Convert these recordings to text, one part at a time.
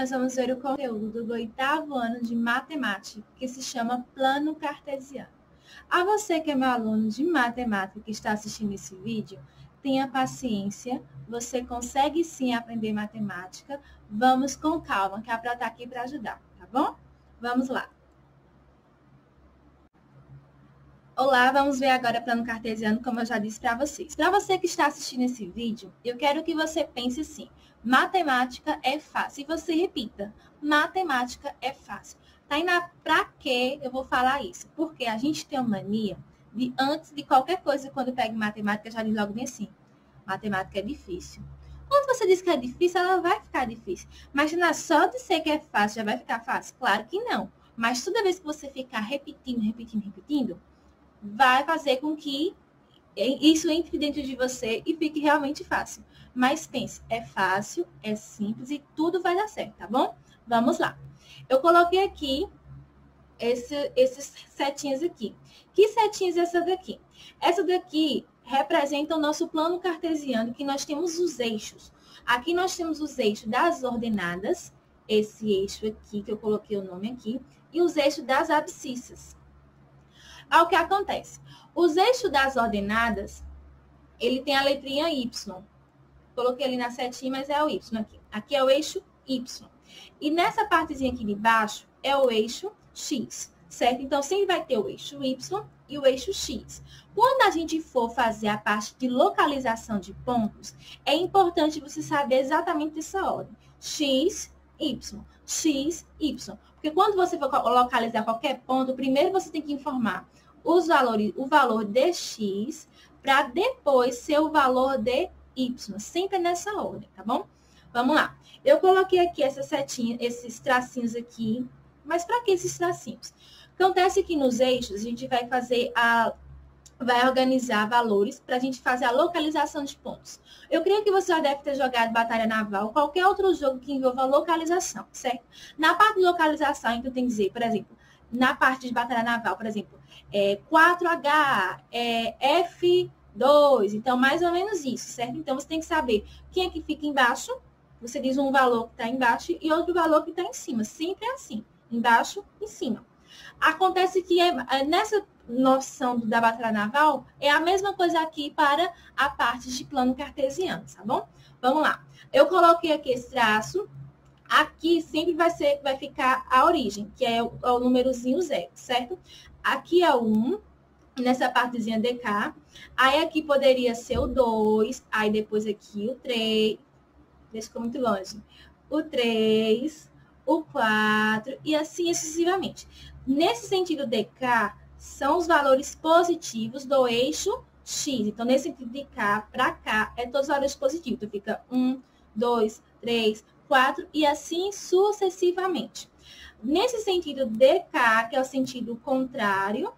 nós vamos ver o conteúdo do 8º ano de matemática, que se chama Plano Cartesiano. A você que é meu aluno de matemática que está assistindo esse vídeo, tenha paciência, você consegue sim aprender matemática. Vamos com calma, que a Pró está aqui para ajudar, tá bom? Vamos lá. Olá, vamos ver agora plano cartesiano, como eu já disse para vocês. Para você que está assistindo esse vídeo, eu quero que você pense assim: matemática é fácil. E você repita: matemática é fácil. Tainá, para que eu vou falar isso? Porque a gente tem uma mania de, antes de qualquer coisa, quando pega matemática, já diz logo bem assim: matemática é difícil. Quando você diz que é difícil, ela vai ficar difícil. Mas não é só dizer que é fácil, já vai ficar fácil? Claro que não. Mas toda vez que você ficar repetindo, vai fazer com que isso entre dentro de você e fique realmente fácil. Mas pense, é fácil, é simples e tudo vai dar certo, tá bom? Vamos lá. Eu coloquei aqui esses setinhas aqui. Que setinhas é essa daqui? Essa daqui representa o nosso plano cartesiano, que nós temos os eixos. Aqui nós temos os eixos das ordenadas, esse eixo aqui, que eu coloquei o nome aqui, e os eixos das abscissas. Ao que acontece? Os eixos das ordenadas, ele tem a letrinha Y. Coloquei ali na setinha, mas é o Y aqui. Aqui é o eixo Y. E nessa partezinha aqui de baixo é o eixo X, certo? Então, sempre vai ter o eixo Y e o eixo X. Quando a gente for fazer a parte de localização de pontos, é importante você saber exatamente essa ordem. X, Y. X, Y. Porque quando você for localizar qualquer ponto, primeiro você tem que informar o valor de X, para depois ser o valor de Y. Sempre nessa ordem, tá bom? Vamos lá. Eu coloquei aqui essa setinha, esses tracinhos aqui. Mas para que esses tracinhos? Acontece que nos eixos a gente vai organizar valores para a gente fazer a localização de pontos. Eu creio que você já deve ter jogado Batalha Naval ou qualquer outro jogo que envolva localização, certo? Na parte de localização, então tem que dizer, por exemplo, na parte de Batalha Naval, por exemplo, 4H, F2, então mais ou menos isso, certo? Então você tem que saber quem é que fica embaixo, você diz um valor que está embaixo e outro valor que está em cima, sempre é assim, embaixo e cima. Acontece que nessa noção da Batalha Naval, é a mesma coisa aqui para a parte de plano cartesiano, tá bom? Vamos lá. Eu coloquei aqui esse traço. Aqui sempre vai ficar a origem, que é o númerozinho 0, certo? Aqui é o 1, nessa partezinha DK. Aí aqui poderia ser o 2, aí depois aqui o 3. Deixa ficou muito longe. O 3, o 4 e assim sucessivamente. Nesse sentido DK, são os valores positivos do eixo X. Então, nesse sentido de cá para cá, é todos os valores positivos. Então, fica 1, 2, 3, 4 e assim sucessivamente. Nesse sentido DK, que é o sentido contrário,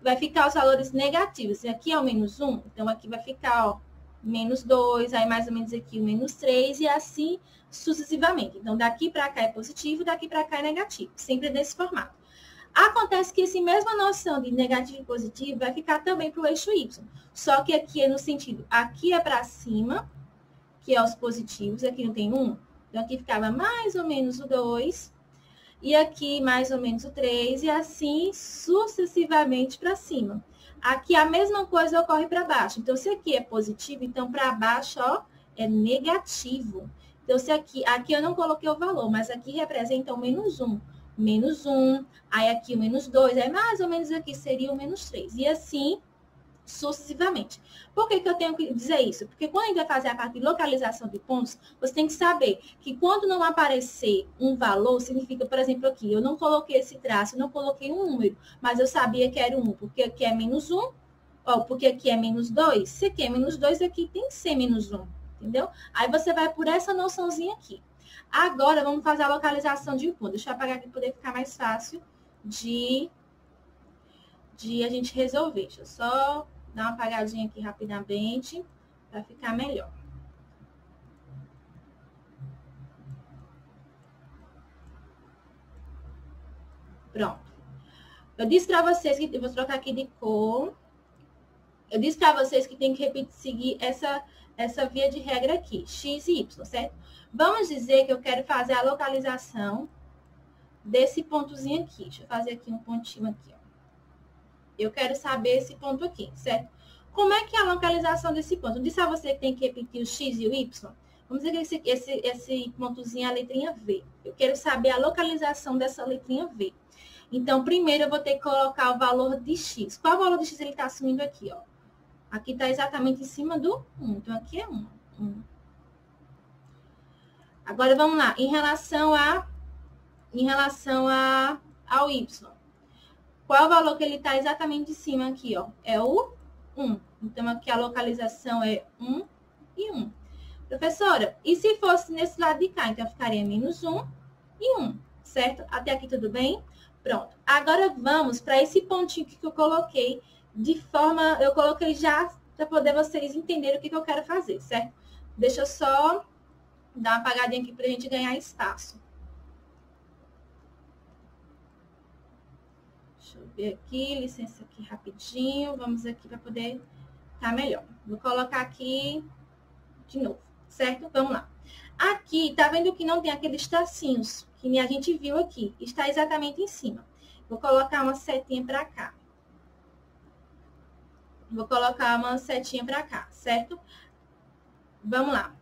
vai ficar os valores negativos. E aqui é o menos 1, então aqui vai ficar, ó, menos 2, aí mais ou menos aqui o menos 3 e assim sucessivamente. Então, daqui para cá é positivo, daqui para cá é negativo, sempre desse formato. Acontece que essa mesma noção de negativo e positivo vai ficar também para o eixo Y. Só que aqui é no sentido, aqui é para cima, que é os positivos, aqui não tem 1. Então, aqui ficava mais ou menos o 2, e aqui mais ou menos o 3, e assim sucessivamente para cima. Aqui a mesma coisa ocorre para baixo. Então, se aqui é positivo, então para baixo, ó, é negativo. Então, se aqui eu não coloquei o valor, mas aqui representa o menos 1. Menos 1, aí aqui o menos 2, aí mais ou menos aqui seria o menos 3. E assim sucessivamente. Por que eu tenho que dizer isso? Porque quando a gente vai fazer a parte de localização de pontos, você tem que saber que quando não aparecer um valor, significa, por exemplo, aqui, eu não coloquei esse traço, não coloquei um número, mas eu sabia que era 1, porque aqui é menos 1, ó, porque aqui é menos 2, se aqui é menos 2, aqui tem que ser menos 1, entendeu? Aí você vai por essa noçãozinha aqui. Agora, vamos fazer a localização de um ponto. Deixa eu apagar aqui para poder ficar mais fácil de a gente resolver. Deixa eu só dar uma apagadinha aqui rapidamente para ficar melhor. Pronto. Eu disse para vocês que eu vou trocar aqui de cor. Eu disse para vocês que tem que repetir, seguir essa via de regra aqui, x e y, certo? Vamos dizer que eu quero fazer a localização desse pontozinho aqui. Deixa eu fazer aqui um pontinho aqui, ó. Eu quero saber esse ponto aqui, certo? Como é que é a localização desse ponto? Eu disse a você que tem que repetir o x e o y. Vamos dizer que esse pontozinho é a letrinha V. Eu quero saber a localização dessa letrinha V. Então, primeiro eu vou ter que colocar o valor de x. Qual o valor de x ele está assumindo aqui, ó? Aqui está exatamente em cima do 1. Então, aqui é 1. Agora, vamos lá. Em relação ao y. Qual é o valor que ele está exatamente em cima aqui, ó? É o 1. Então, aqui a localização é 1 e 1. Professora, e se fosse nesse lado de cá? Então, ficaria menos 1 e 1, certo? Até aqui tudo bem? Pronto. Agora, vamos para esse pontinho que eu coloquei eu coloquei já para poder vocês entenderem o que eu quero fazer, certo? Deixa eu só dar uma apagadinha aqui para a gente ganhar espaço. Deixa eu ver aqui, licença aqui rapidinho. Vamos aqui para poder ficar melhor. Vou colocar aqui de novo, certo? Vamos lá. Aqui, tá vendo que não tem aqueles tracinhos que a gente viu aqui? Está exatamente em cima. Vou colocar uma setinha para cá. Vou colocar uma setinha para cá, certo? Vamos lá.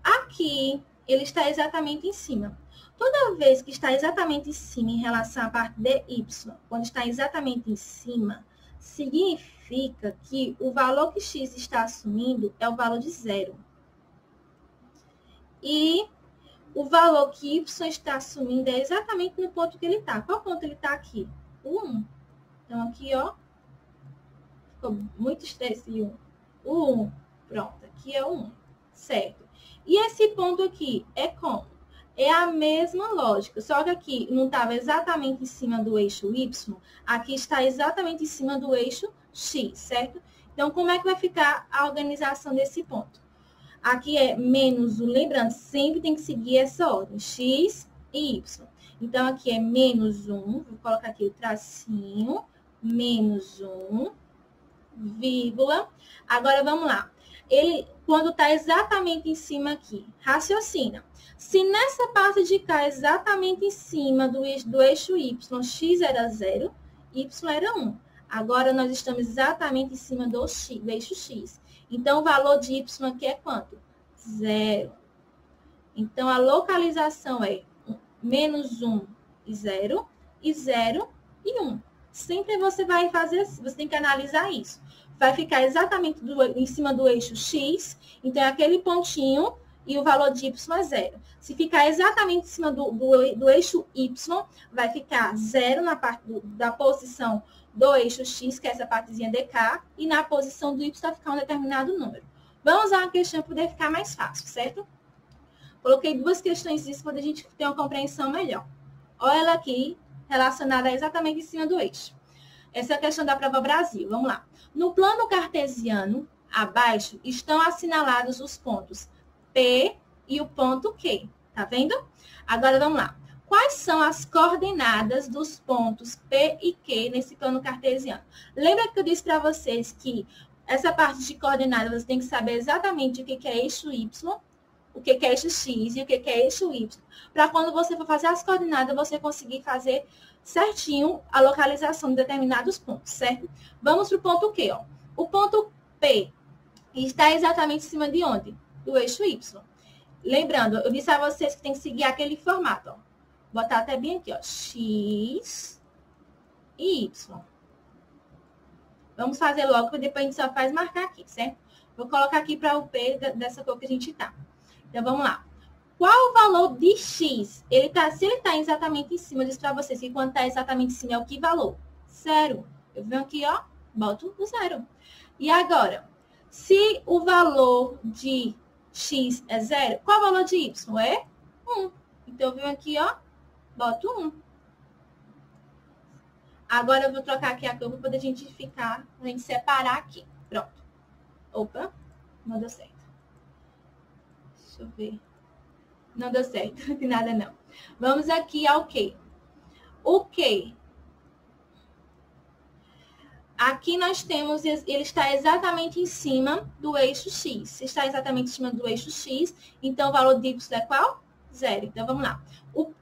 Aqui, ele está exatamente em cima. Toda vez que está exatamente em cima em relação à parte de y, quando está exatamente em cima, significa que o valor que x está assumindo é o valor de 0. E o valor que y está assumindo é exatamente no ponto que ele está. Qual ponto ele está aqui? O 1. Então, aqui, ó, ficou muito estranho esse 1. O 1. Pronto, aqui é o 1. Certo. E esse ponto aqui é como? É a mesma lógica, só que aqui não estava exatamente em cima do eixo y, aqui está exatamente em cima do eixo x, certo? Então, como é que vai ficar a organização desse ponto? Aqui é menos 1, lembrando, sempre tem que seguir essa ordem, x e y. Então, aqui é menos 1, vou colocar aqui o tracinho, menos 1, vírgula. Agora, vamos lá. Ele, quando está exatamente em cima aqui, raciocina. Se nessa parte de cá, exatamente em cima do eixo y, x era 0, y era 1. Agora, nós estamos exatamente em cima do eixo x. Então, o valor de y aqui é quanto? 0. Então, a localização é menos 1 e 0, e 0 e 1. Sempre você vai fazer, você tem que analisar isso. Vai ficar exatamente em cima do eixo x, então é aquele pontinho e o valor de y é 0. Se ficar exatamente em cima do eixo y, vai ficar 0 na parte da posição do eixo x, que é essa partezinha dk, e na posição do y vai ficar um determinado número. Vamos usar uma questão para poder ficar mais fácil, certo? Coloquei duas questões disso para a gente ter uma compreensão melhor. Olha ela aqui, relacionada exatamente em cima do eixo. Essa é a questão da prova Brasil. Vamos lá. No plano cartesiano, abaixo, estão assinalados os pontos P e o ponto Q. Tá vendo? Agora, vamos lá. Quais são as coordenadas dos pontos P e Q nesse plano cartesiano? Lembra que eu disse para vocês que essa parte de coordenadas você tem que saber exatamente o que é eixo Y, o que é eixo X e o que é eixo Y. Para quando você for fazer as coordenadas, você conseguir fazer certinho a localização de determinados pontos, certo? Vamos para o ponto Q, ó. O ponto P está exatamente em cima de onde? Do eixo Y. Lembrando, eu disse a vocês que tem que seguir aquele formato, ó. Vou botar até bem aqui, ó. X e Y. Vamos fazer logo, porque depois a gente só faz marcar aqui, certo? Vou colocar aqui para o P dessa cor que a gente tá. Então, vamos lá. Qual o valor de X? Se ele está exatamente em cima, eu disse para vocês que quando está exatamente em cima é o que valor? 0. Eu venho aqui, ó, boto o 0. E agora, se o valor de X é 0, qual o valor de Y? É 1. Então, eu venho aqui, ó, boto 1. Agora, eu vou trocar aqui a cor para poder a gente separar aqui. Pronto. Opa, não deu certo. Deixa eu ver. Não deu certo, não tem nada não. Vamos aqui ao Q. O Q. Aqui nós temos, ele está exatamente em cima do eixo X. Se está exatamente em cima do eixo X, então o valor de Y é qual? 0. Então, vamos lá.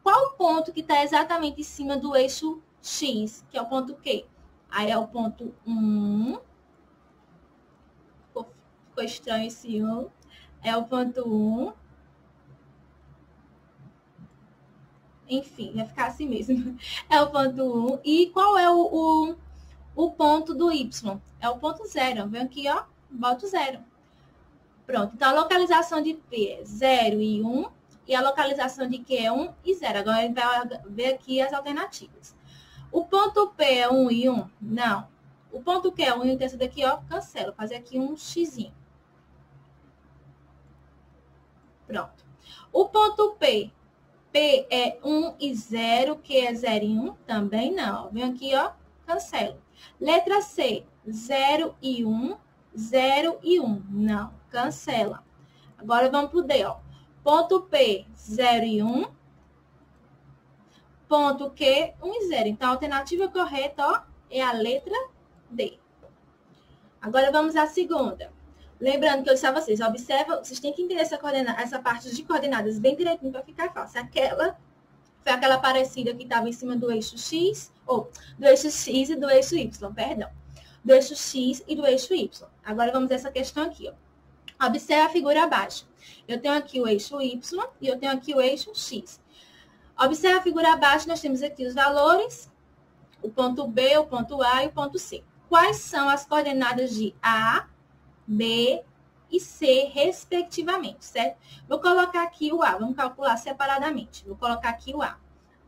Qual ponto que está exatamente em cima do eixo X? Que é o ponto Q? Aí é o ponto 1. Ficou estranho esse 1. É o ponto 1. Enfim, vai ficar assim mesmo. É o ponto 1. E qual é o ponto do Y? É o ponto 0. Vem aqui, ó. Boto 0. Pronto. Então, a localização de P é 0 e 1. E a localização de Q é 1 e 0. Agora, a gente vai ver aqui as alternativas. O ponto P é 1 e 1? Não. O ponto Q é 1 e 1. Então, esse daqui, ó, cancelo. Vou fazer aqui um xizinho. Pronto. O ponto P. P é 1 e 0. Q é 0 e 1? Também não. Vem aqui, ó, cancelo. Letra C. 0 e 1. 0 e 1. Não. Cancela. Agora, vamos pro D, ó. Ponto P, 0 e 1. Ponto Q, 1 e 0. Então, a alternativa correta, ó, é a letra D. Agora, vamos à segunda. Lembrando que eu disse a vocês, observa, vocês têm que entender essa parte de coordenadas bem direitinho para ficar fácil. Foi aquela parecida que estava em cima do eixo X, ou do eixo X e do eixo Y, perdão. Do eixo X e do eixo Y. Agora, vamos a essa questão aqui, ó. Observe a figura abaixo. Eu tenho aqui o eixo Y e eu tenho aqui o eixo X. Observe a figura abaixo, nós temos aqui os valores, o ponto B, o ponto A e o ponto C. Quais são as coordenadas de A, B e C, respectivamente, certo? Vou colocar aqui o A, vamos calcular separadamente. Vou colocar aqui o A.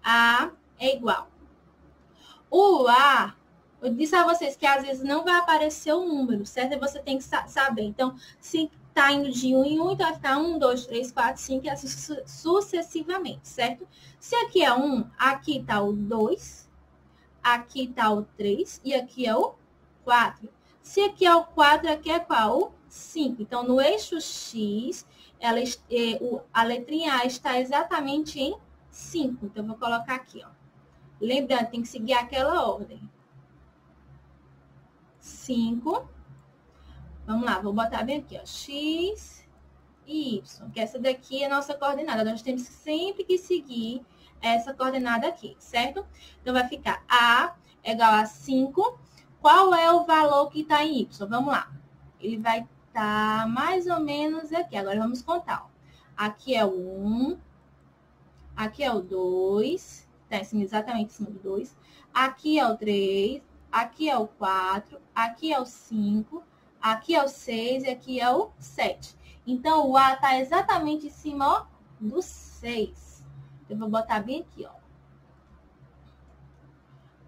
A é igual. O A, eu disse a vocês que às vezes não vai aparecer o número, certo? E você tem que saber. Então, se está indo de 1 em 1, então vai ficar 1, 2, 3, 4, 5 e assim sucessivamente, certo? Se aqui é 1, aqui está o 2, aqui está o 3 e aqui é o 4. Se aqui é o 4, aqui é qual? O 5. Então, no eixo X, a letrinha A está exatamente em 5. Então, eu vou colocar aqui, ó. Lembrando, tem que seguir aquela ordem. 5. Vamos lá, vou botar bem aqui, ó. X e Y. Que essa daqui é a nossa coordenada. Nós temos sempre que seguir essa coordenada aqui, certo? Então, vai ficar A é igual a 5. Qual é o valor que está em Y? Vamos lá. Ele vai estar mais ou menos aqui. Agora, vamos contar, ó. Aqui é o 1. Aqui é o 2. Está exatamente em cima do 2. Aqui é o 3. Aqui é o 4. Aqui é o 5. Aqui é o 6 e aqui é o 7. Então, o A está exatamente em cima, ó, do 6. Eu vou botar bem aqui, ó.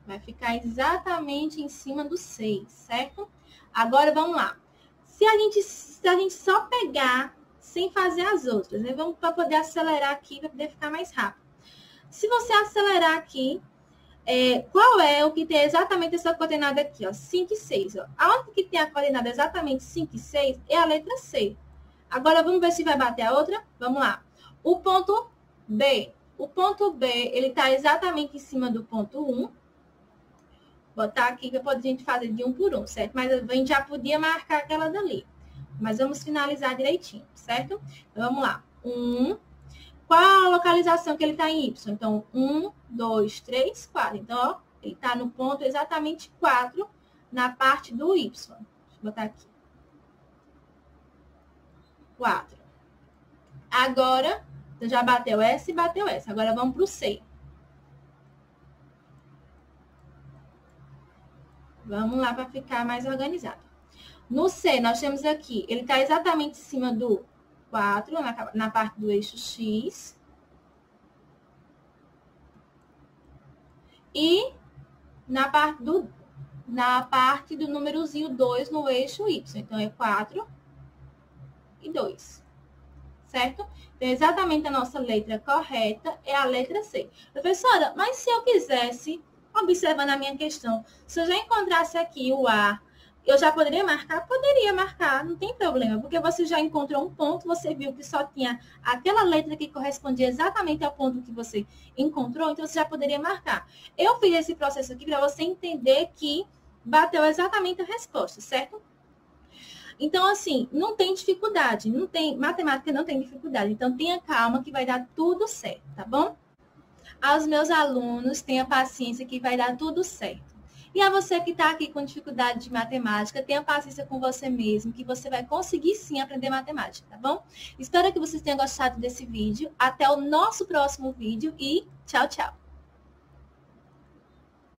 Vai ficar exatamente em cima do 6, certo? Agora, vamos lá. Se a gente só pegar sem fazer as outras, né? Vamos para poder acelerar aqui, para poder ficar mais rápido. Se você acelerar aqui, qual é o que tem exatamente essa coordenada aqui, ó? 5 e 6, ó. Aonde que tem a coordenada exatamente 5 e 6 é a letra C. Agora, vamos ver se vai bater a outra? Vamos lá. O ponto B. O ponto B, ele está exatamente em cima do ponto 1. Botar aqui que a gente fazer de 1 por 1, certo? Mas a gente já podia marcar aquela dali. Mas vamos finalizar direitinho, certo? Então, vamos lá. 1. Qual a localização que ele está em Y? Então, 1, 2, 3, 4. Então, ó, ele está no ponto exatamente 4 na parte do Y. Deixa eu botar aqui. 4. Agora, então já bateu S e bateu S. Agora, vamos para o C. Vamos lá para ficar mais organizado. No C, nós temos aqui, ele está exatamente em cima do 4, na parte do eixo X. E na parte do númerozinho 2 no eixo Y. Então, é 4 e 2. Certo? Então, exatamente a nossa letra correta é a letra C. Professora, mas se eu quisesse, observando a minha questão, se eu já encontrasse aqui o A, eu já poderia marcar? Poderia marcar, não tem problema, porque você já encontrou um ponto, você viu que só tinha aquela letra que correspondia exatamente ao ponto que você encontrou, então você já poderia marcar. Eu fiz esse processo aqui para você entender que bateu exatamente a resposta, certo? Então, assim, não tem dificuldade, matemática não tem dificuldade. Então, tenha calma que vai dar tudo certo, tá bom? Aos meus alunos, tenha paciência que vai dar tudo certo. E a você que está aqui com dificuldade de matemática, tenha paciência com você mesmo, que você vai conseguir sim aprender matemática, tá bom? Espero que vocês tenham gostado desse vídeo. Até o nosso próximo vídeo e tchau, tchau!